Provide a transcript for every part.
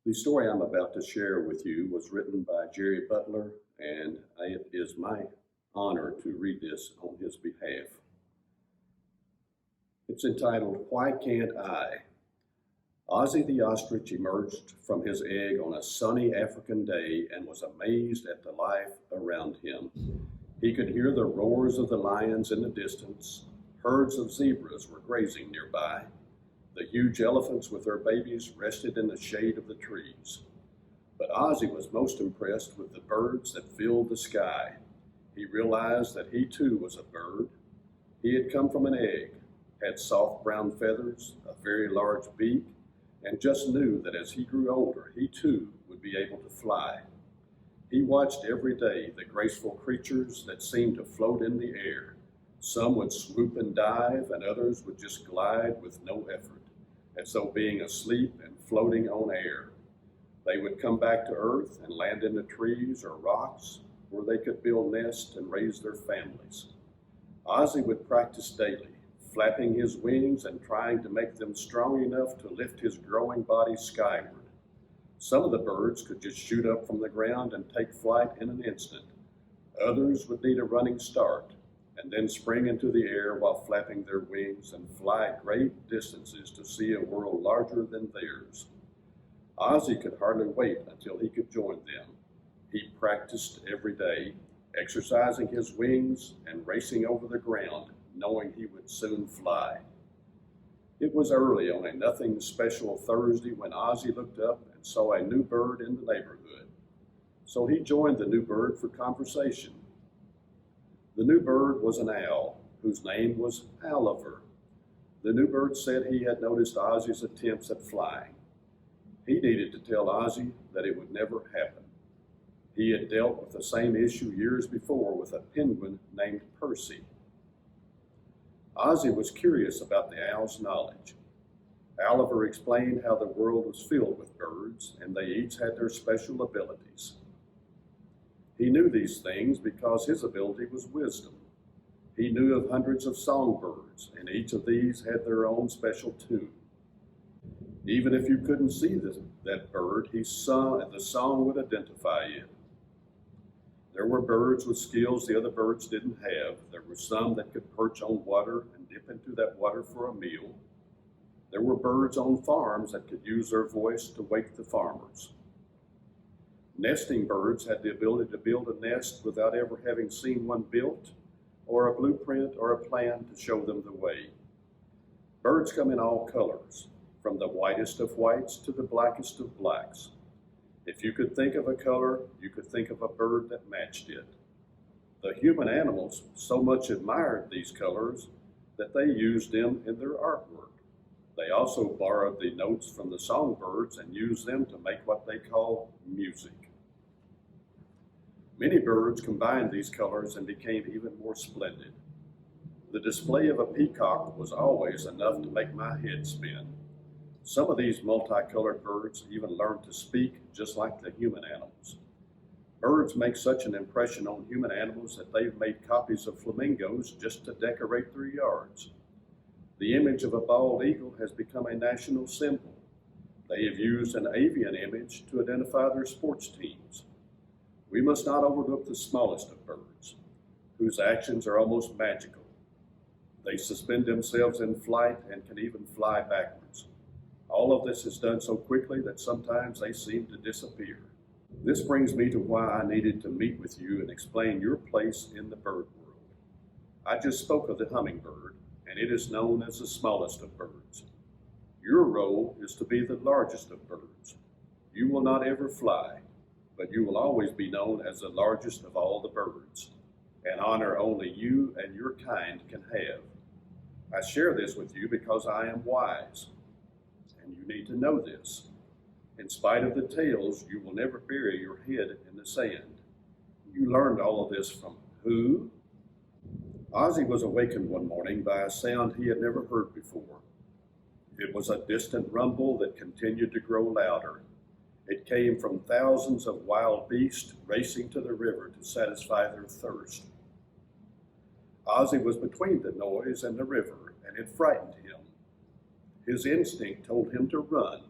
The story I'm about to share with you was written by Jerry Butler, and it is my honor to read this on his behalf. It's entitled, Why Can't I? Ozzie the ostrich emerged from his egg on a sunny African day and was amazed at the life around him. He could hear the roars of the lions in the distance. Herds of zebras were grazing nearby. The huge elephants with their babies rested in the shade of the trees. But Ozzie was most impressed with the birds that filled the sky. He realized that he too was a bird. He had come from an egg, had soft brown feathers, a very large beak, and just knew that as he grew older, he too would be able to fly. He watched every day the graceful creatures that seemed to float in the air. Some would swoop and dive, and others would just glide with no effort, as though being asleep and floating on air. They would come back to earth and land in the trees or rocks where they could build nests and raise their families. Ozzie would practice daily, flapping his wings and trying to make them strong enough to lift his growing body skyward. Some of the birds could just shoot up from the ground and take flight in an instant. Others would need a running start and then spring into the air while flapping their wings and fly great distances to see a world larger than theirs. Ozzie could hardly wait until he could join them. He practiced every day, exercising his wings and racing over the ground, knowing he would soon fly. It was early on a nothing special Thursday when Ozzie looked up and saw a new bird in the neighborhood. So he joined the new bird for conversation. The new bird was an owl, whose name was Oliver. The new bird said he had noticed Ozzie's attempts at flying. He needed to tell Ozzie that it would never happen. He had dealt with the same issue years before with a penguin named Percy. Ozzie was curious about the owl's knowledge. Oliver explained how the world was filled with birds, and they each had their special abilities. He knew these things because his ability was wisdom. He knew of hundreds of songbirds, and each of these had their own special tune. Even if you couldn't see that bird, the song would identify it. There were birds with skills the other birds didn't have. There were some that could perch on water and dip into that water for a meal. There were birds on farms that could use their voice to wake the farmers. Nesting birds had the ability to build a nest without ever having seen one built, or a blueprint or a plan to show them the way. Birds come in all colors, from the whitest of whites to the blackest of blacks. If you could think of a color, you could think of a bird that matched it. The human animals so much admired these colors that they used them in their artwork. They also borrowed the notes from the songbirds and used them to make what they call music. Many birds combined these colors and became even more splendid. The display of a peacock was always enough to make my head spin. Some of these multicolored birds even learned to speak just like the human animals. Birds make such an impression on human animals that they've made copies of flamingos just to decorate their yards. The image of a bald eagle has become a national symbol. They have used an avian image to identify their sports teams. We must not overlook the smallest of birds, whose actions are almost magical. They suspend themselves in flight and can even fly backwards. All of this is done so quickly that sometimes they seem to disappear. This brings me to why I needed to meet with you and explain your place in the bird world. I just spoke of the hummingbird, and it is known as the smallest of birds. Your role is to be the largest of birds. You will not ever fly, but you will always be known as the largest of all the birds, an honor only you and your kind can have. I share this with you because I am wise, and you need to know this. In spite of the tales, you will never bury your head in the sand. You learned all of this from who? Ozzie was awakened one morning by a sound he had never heard before. It was a distant rumble that continued to grow louder. It came from thousands of wild beasts racing to the river to satisfy their thirst. Ozzie was between the noise and the river, and it frightened him. His instinct told him to run.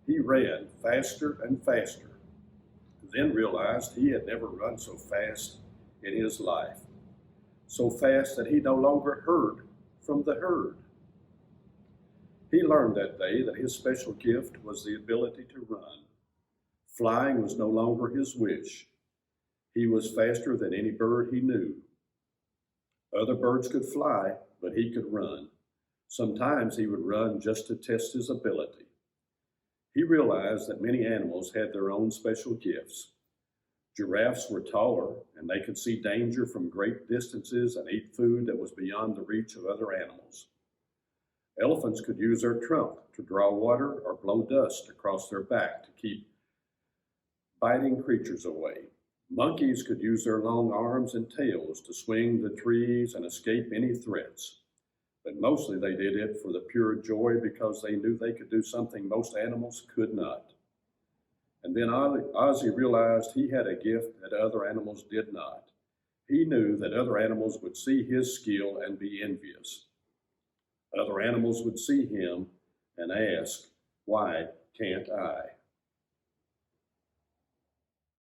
He ran faster and faster, then realized he had never run so fast in his life, so fast that he no longer heard from the herd. He learned that day that his special gift was the ability to run. Flying was no longer his wish. He was faster than any bird he knew. Other birds could fly, but he could run. Sometimes he would run just to test his ability. He realized that many animals had their own special gifts. Giraffes were taller, and they could see danger from great distances and eat food that was beyond the reach of other animals. Elephants could use their trunk to draw water or blow dust across their back to keep biting creatures away. Monkeys could use their long arms and tails to swing the trees and escape any threats. But mostly they did it for the pure joy because they knew they could do something most animals could not. And then Ozzie realized he had a gift that other animals did not. He knew that other animals would see his skill and be envious. Other animals would see him and ask, "Why can't I?"